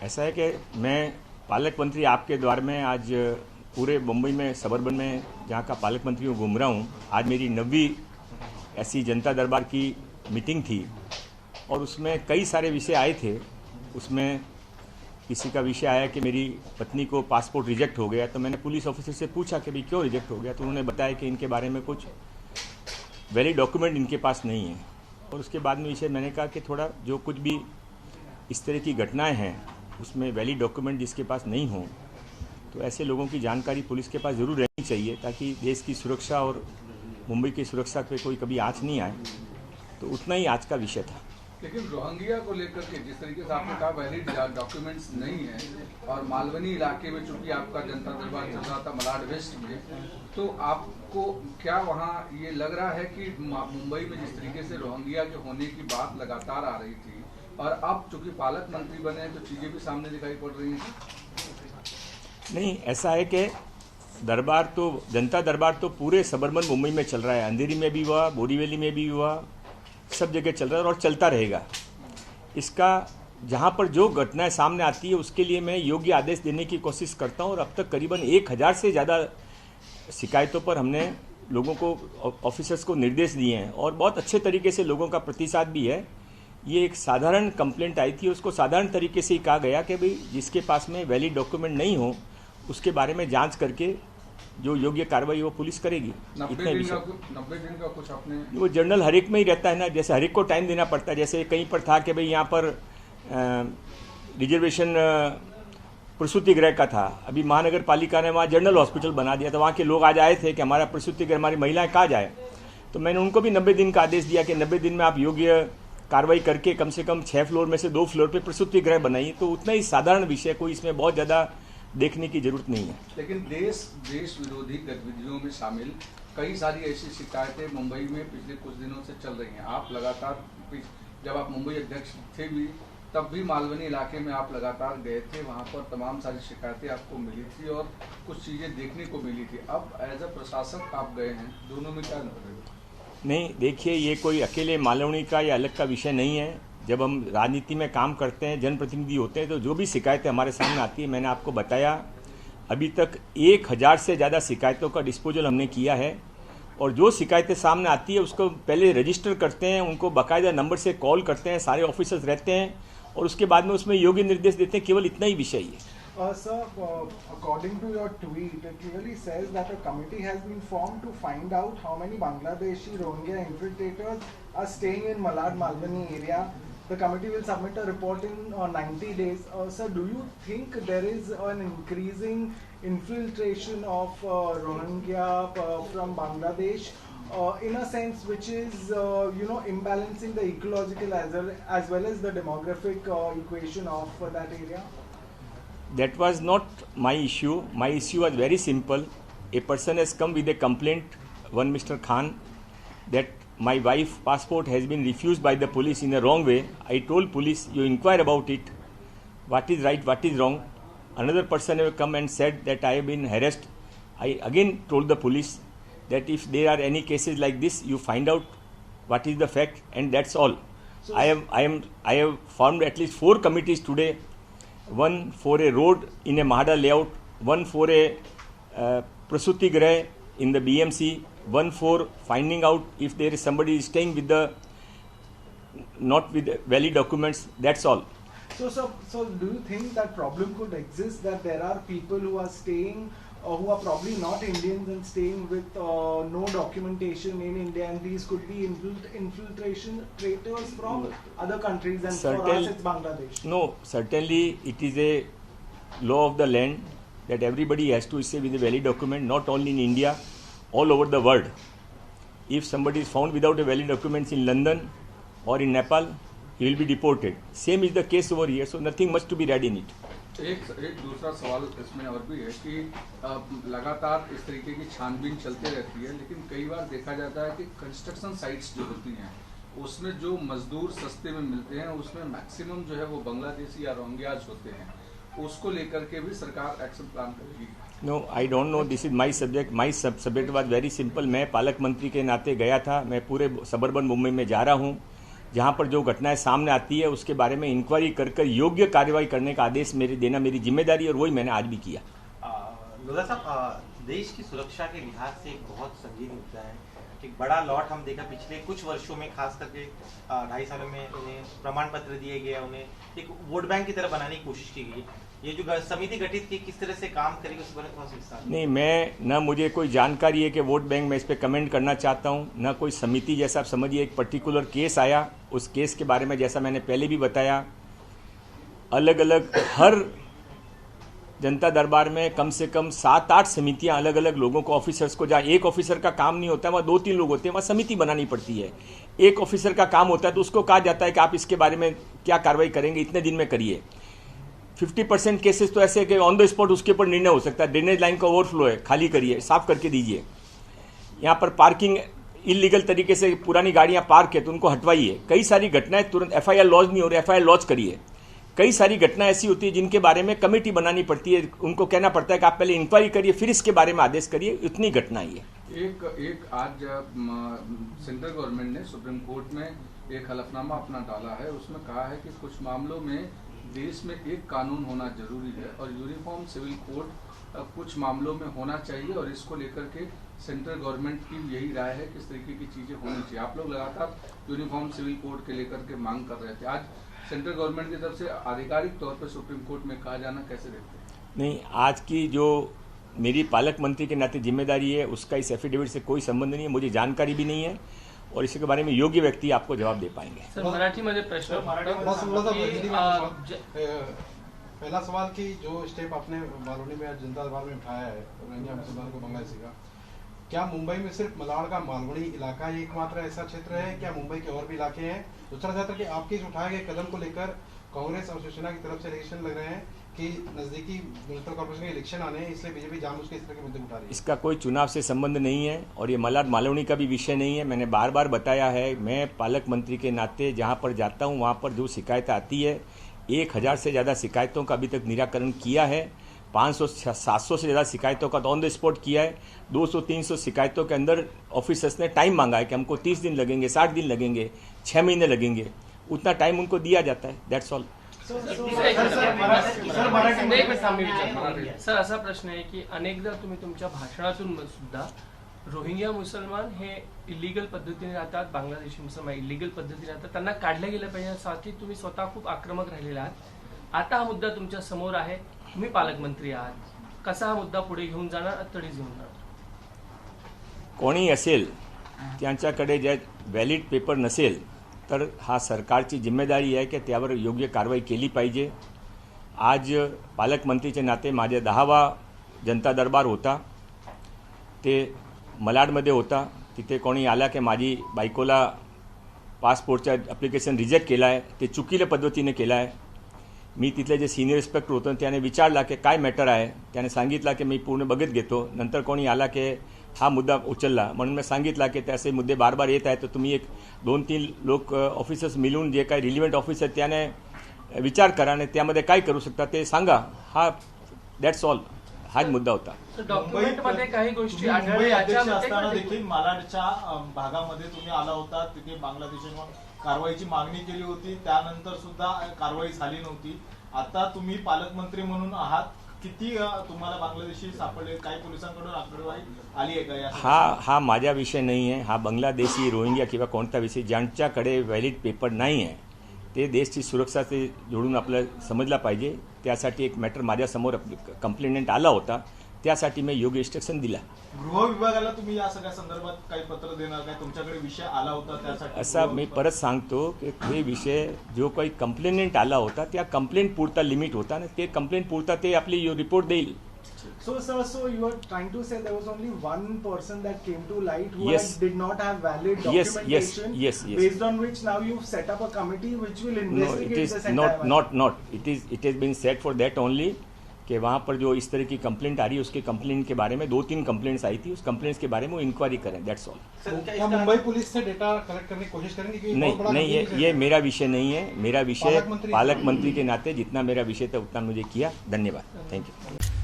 ऐसा है कि मैं पालक मंत्री आपके द्वार में आज पूरे मुंबई में सबर्बन में जहाँ का पालक मंत्री हूँ घूम रहा हूँ। आज मेरी 9वीं ऐसी जनता दरबार की मीटिंग थी और उसमें कई सारे विषय आए थे। उसमें किसी का विषय आया कि मेरी पत्नी को पासपोर्ट रिजेक्ट हो गया, तो मैंने पुलिस ऑफिसर से पूछा कि भाई क्यों रिजेक्ट हो गया, तो उन्होंने बताया कि इनके बारे में कुछ वैलिड डॉक्यूमेंट इनके पास नहीं है। और उसके बाद में विषय मैंने कहा कि थोड़ा जो कुछ भी इस तरह की घटनाएं हैं उसमें वैलिड डॉक्यूमेंट जिसके पास नहीं हो, तो ऐसे लोगों की जानकारी पुलिस के पास ज़रूर रहनी चाहिए ताकि देश की सुरक्षा और मुंबई की सुरक्षा पे कोई कभी आँच नहीं आए। तो उतना ही आज का विषय था। लेकिन रोहिंग्या को लेकर के जिस तरीके से आपने कहा वैलिड डॉक्यूमेंट्स नहीं है और मालवनी इलाके में चूंकि आपका जनता दरबार चल रहा था मलाड वेस्ट में, तो आपको क्या वहाँ ये लग रहा है कि मुंबई में जिस तरीके से रोहिंग्या के होने की बात लगातार आ रही थी और अब चूंकि पालक मंत्री बने हैं तो चीजें भी सामने दिखाई पड़ रही हैं? नहीं, ऐसा है कि दरबार तो जनता दरबार तो पूरे सबर्बन मुंबई में चल रहा है। अंधेरी में भी हुआ, बोरीवली में भी हुआ, सब जगह चल रहा है और चलता रहेगा। इसका जहाँ पर जो घटनाएं सामने आती है उसके लिए मैं योग्य आदेश देने की कोशिश करता हूँ और अब तक करीबन 1000 से ज़्यादा शिकायतों पर हमने लोगों को, ऑफिसर्स को निर्देश दिए हैं और बहुत अच्छे तरीके से लोगों का प्रतिसाद भी है। ये एक साधारण कंप्लेंट आई थी, उसको साधारण तरीके से ही कहा गया कि भाई जिसके पास में वैलिड डॉक्यूमेंट नहीं हो उसके बारे में जांच करके जो योग्य कार्रवाई वो पुलिस करेगी। 90 दिन का कुछ आपने वो जनरल हर एक में ही रहता है ना, जैसे हर एक को टाइम देना पड़ता है। जैसे कहीं पर था कि भाई यहाँ पर रिजर्वेशन प्रसूति गृह का था, अभी महानगर पालिका ने वहाँ जनरल हॉस्पिटल बना दिया, तो वहाँ के लोग आज आए थे कि हमारा प्रसूति गृह, हमारी महिलाएं कहाँ जाए। तो मैंने उनको भी 90 दिन का आदेश दिया कि 90 दिन में आप योग्य कार्रवाई करके कम से कम 6 फ्लोर में से 2 फ्लोर पे प्रसूति गृह बनाइए। तो उतना ही साधारण विषय, कोई इसमें बहुत ज़्यादा देखने की जरूरत नहीं है। लेकिन देश विरोधी गतिविधियों में शामिल कई सारी ऐसी शिकायतें मुंबई में पिछले कुछ दिनों से चल रही हैं। आप लगातार, जब आप मुंबई अध्यक्ष थे भी तब भी मालवनी इलाके में आप लगातार गए थे, वहाँ पर तमाम सारी शिकायतें आपको मिली थी और कुछ चीज़ें देखने को मिली थी। अब एज अ प्रशासक आप गए हैं, दोनों में क्या अंतर है? नहीं, देखिए, ये कोई अकेले मालवनी का या अलग का विषय नहीं है। जब हम राजनीति में काम करते हैं, जनप्रतिनिधि होते हैं, तो जो भी शिकायतें हमारे सामने आती है, मैंने आपको बताया अभी तक 1000 से ज़्यादा शिकायतों का डिस्पोजल हमने किया है और जो शिकायतें सामने आती है उसको पहले रजिस्टर करते हैं, उनको बाकायदा नंबर से कॉल करते हैं, सारे ऑफिसर्स रहते हैं और उसके बाद में उसमें योग्य निर्देश देते हैं। केवल इतना ही विषय है। Sir, according to your tweet, it clearly says that a committee has been formed to find out how many Bangladeshi Rohingya infiltrators are staying in Malad Malvani area. The committee will submit a report in 90 days. Sir, do you think there is an increasing infiltration of Rohingya from Bangladesh in a sense which is, imbalancing the ecological as well as the demographic equation of that area? That was not my issue. My issue was very simple. A person has come with a complaint, one Mr. Khan, that my wife's passport has been refused by the police in a wrong way. I told police, you inquire about it, what is right, what is wrong. Another person have come and said that I have been harassed. I again told the police that if there are any cases like this, you find out what is the fact, and that's all. So I have formed at least 4 committees today. One for a road in a Mahada layout, one for a Prasuti Grah in the BMC, one for finding out if there is somebody staying with the not with valid documents. That's all. So do you think that problem could exist, that there are people who are staying who are probably not Indians and staying with no documentation in India, and these could be infiltration traitors from other countries, and for us it's Bangladesh? No, certainly it is a law of the land that everybody has to stay with a valid document, not only in India, all over the world. If somebody is found without a valid documents in London or in Nepal, he will be deported. Same is the case over here, so nothing much to be read in it. एक दूसरा सवाल इसमें और भी है कि लगातार इस तरीके की छानबीन चलती रहती है, लेकिन कई बार देखा जाता है कि कंस्ट्रक्शन साइट्स जो होती हैं उसमें जो मजदूर सस्ते में मिलते हैं उसमें मैक्सिमम जो है वो बांग्लादेशी या रोहिंग्याज होते हैं। उसको लेकर के भी सरकार एक्शन प्लान करेगी? No, I don't know, this is my subject. My subject was very simple. मैं पालक मंत्री के नाते गया था, मैं पूरे सबर्बन मुंबई में जा रहा हूँ। जहाँ पर जो घटनाएं सामने आती है उसके बारे में इंक्वायरी कर योग्य कार्रवाई करने का आदेश देना मेरी जिम्मेदारी है, और वही मैंने आज भी किया। लोधा साहब, देश की सुरक्षा के लिहाज से एक बहुत संगीन मुद्दा है। एक बड़ा लॉट हम देखा पिछले कुछ वर्षों में, खास करके 2.5 सालों में उन्हें प्रमाण पत्र दिए गए, उन्हें एक वोट बैंक की तरह बनाने की कोशिश की गई। ये जो समिति गठित की किस तरह से काम करेगी उस पर थोड़ा सा विस्तार। नहीं, मैं न मुझे कोई जानकारी है कि वोट बैंक, मैं इस पर कमेंट करना चाहता हूँ, न कोई समिति। जैसा आप समझिए एक पर्टिकुलर केस आया, उस केस के बारे में जैसा मैंने पहले भी बताया, अलग अलग हर जनता दरबार में कम से कम 7-8 समितियां अलग अलग लोगों को, ऑफिसर्स को, जहाँ एक ऑफिसर का काम नहीं होता है वहाँ 2-3 लोग होते हैं, वहाँ समिति बनानी पड़ती है। एक ऑफिसर का काम होता है तो उसको कहा जाता है कि आप इसके बारे में क्या कार्रवाई करेंगे, इतने दिन में करिए। 50% केसेस तो ऐसे है कि ऑन द स्पॉट उसके ऊपर निर्णय हो सकता है। ड्रेनेज लाइन का ओवरफ्लो है, खाली करिए, साफ करके दीजिए। यहाँ पर पार्किंग इलीगल तरीके से पुरानी गाड़ियाँ पार्क है तो उनको हटवाइए। कई सारी घटनाएं तुरंत FIR लॉन्च नहीं हो रही, FIR लॉन्च करिए। कई सारी घटनाएं ऐसी होती है जिनके बारे में कमेटी बनानी पड़ती है, उनको कहना पड़ता है कि आप पहले इंक्वायरी करिए फिर इसके बारे में आदेश करिए। इतनी घटनाएं है। एक आज सेंट्रल गवर्नमेंट ने सुप्रीम कोर्ट में एक हलफनामा अपना डाला है, उसमें कहा है कि कुछ मामलों में देश में एक कानून होना जरूरी है और यूनिफॉर्म सिविल कोड कुछ मामलों में होना चाहिए, और इसको लेकर के सेंट्रल गवर्नमेंट की यही राय है कि इस तरीके की चीजें होनी चाहिए। आप लोग लगातार यूनिफॉर्म सिविल कोड के लेकर के मांग कर रहे थे, आज सेंट्रल गवर्नमेंट की तरफ से आधिकारिक तौर पर सुप्रीम कोर्ट में कहा जाना कैसे देखते हैं? नहीं, आज की जो मेरी पालक मंत्री के नाते जिम्मेदारी है उसका इस एफिडेविट से कोई संबंध नहीं है, मुझे जानकारी भी नहीं है, और इसके बारे में योग्य व्यक्ति आपको जवाब दे पाएंगे। सर, मराठीमध्ये प्रश्न पहला सवाल कि जो स्टेप आपने बालोनी में जनता दरबार में उठाया है रोहिंग्या मुसलमान को बांग्लादेश का, क्या मुंबई में सिर्फ मलाड का मालवनी इलाका ही एकमात्र ऐसा क्षेत्र है, क्या मुंबई के और भी इलाके हैं? दूसरा क्षेत्र कि आपके इस उठाए गए कदम को लेकर कांग्रेस और शिवसेना की तरफ से रिएक्शन लग रहे हैं कि नजदीकी म्युनिसिपल कॉर्पोरेशन के इलेक्शन आने हैं, इसलिए बीजेपी जानबूझ के इस तरह के मुद्दे उठा रही है। इसका कोई चुनाव से संबंध नहीं है और ये मलाड मालवनी का भी विषय नहीं है। मैंने बार बार बताया है, मैं पालक मंत्री के नाते जहाँ पर जाता हूँ वहाँ पर जो शिकायत आती है, 1000 से ज़्यादा शिकायतों का अभी तक निराकरण किया है। 500-700 से ज़्यादा शिकायतों का ऑन द स्पॉट किया है। 200-300 शिकायतों के अंदर ऑफिसर्स ने टाइम मांगा है कि हमको 30 दिन लगेंगे, 60 दिन लगेंगे, 6 महीने लगेंगे, उतना टाइम उनको दिया जाता है। That's all. सर, असा प्रश्न आहे की अनेकदा तुम्ही तुमच्या भाषणातून सुद्धा रोहिंग्या मुसलमान हे इलिगल पद्धतीने राहतात, बांगलादेशी मुसलमान इलिगल पद्धतीने राहतात, त्यांना काढलं गेलं पाहिजे यासाठी तुम्ही स्वतः खूप आक्रमक राहिलेला आहात। आता हा मुद्दा तुमच्या समोर आहे, तुम्ही पालकमंत्री आहात, कसा हा मुद्दा पुढे घेऊन जाणार, तडीच घेऊन जाणार? कोणी असेल त्यांच्याकडे जे व्हॅलिड पेपर नसेल तर हा सरकारची जिम्मेदारी आहे की त्यावर योग्य कारवाई केली पाहिजे। आज पालकमंत्रीचे नाते माझे 10वा जनता दरबार होता, ते मलाडमध्ये होता। तिथे कोणी आला की माझी बायकोला पासपोर्टचं ॲप्लिकेशन रिजेक्ट केलं आहे, ते चुकीच्या पद्धतीने केलं आहे। मी तिथले जे सिनियर इन्स्पेक्टर होतं त्याने विचारला की काय मॅटर आहे, त्याने सांगितलं की मी पूर्ण बघत घेतो। नंतर कोणी आला की हा मुद्दा उचलला, म्हणून मी सांगितला की त्याचे मुद्दे बार बार येत आहेत, तर तुम्ही एक 2-3 लोक ऑफिसर्स मिळून जे काही रिलिव्हंट ऑफिसर त्याने विचार करा आणि त्यामध्ये काय करू शकता ते सांगा। हा दॅट्स ऑल, हाच मुद्दा होता। डॉक्युमेंटमध्ये काही गोष्टी मुंबई अध्यक्ष असताना देखील मालाडच्या भागामध्ये तुम्ही आला होता, तिथे बांगलादेशावर कारवाईची मागणी केली होती, त्यानंतर सुद्धा कारवाई झाली नव्हती। आता तुम्ही पालकमंत्री म्हणून आहात, किती तुम्हाला बांगलादेशी सापडले, काही पोलिसांकडून आकडेवारी आली आहे का? हा माझा विषय नाही आहे। हा बांगलादेशी, रोहिंग्या किंवा कोणता विषय, ज्यांच्याकडे व्हॅलिड पेपर नाही आहे ते देशची सुरक्षा ते जोडून आपल्याला समजला पाहिजे। त्यासाठी एक मॅटर माझ्यासमोर कंप्लेंट आला होता, त्यासाठी मी योग्य इन्स्ट्रक्शन दिला। गृह विभागाला तुम्ही या सगळ्या संदर्भात काही पत्र देणार काय? तुमच्याकडे विषय आला होता त्यासाठी? असा मी परत सांगतो की हे विषय जो काही कंप्लेंट आला होता त्या कंप्लेंट पुरता लिमिट होता आणि ते कंप्लेंट पुरता ते आपली रिपोर्ट देईल। So you are trying to say there was only one person that came to light who Yes. did not have valid Yes, documentation, yes. based on which now you've set up a committee which will No, investigate it is this entire not. It has been said for that only कि वहाँ पर जो इस तरह की complaint आ रही है उसके कंप्लेंट के बारे में 2-3 कंप्लेंट्स आई थी, उस कंप्लेंट्स के बारे में वो इंक्वायरी करें। That's all. क्या मुंबई पुलिस से डेटा कलेक्ट करने की कोशिश करेंगे कि नहीं, ये मेरा विषय नहीं है। मेरा विषय पालक मंत्री के नाते जितना मेरा विषय था उतना मुझे किया। धन्यवाद, थैंक यू।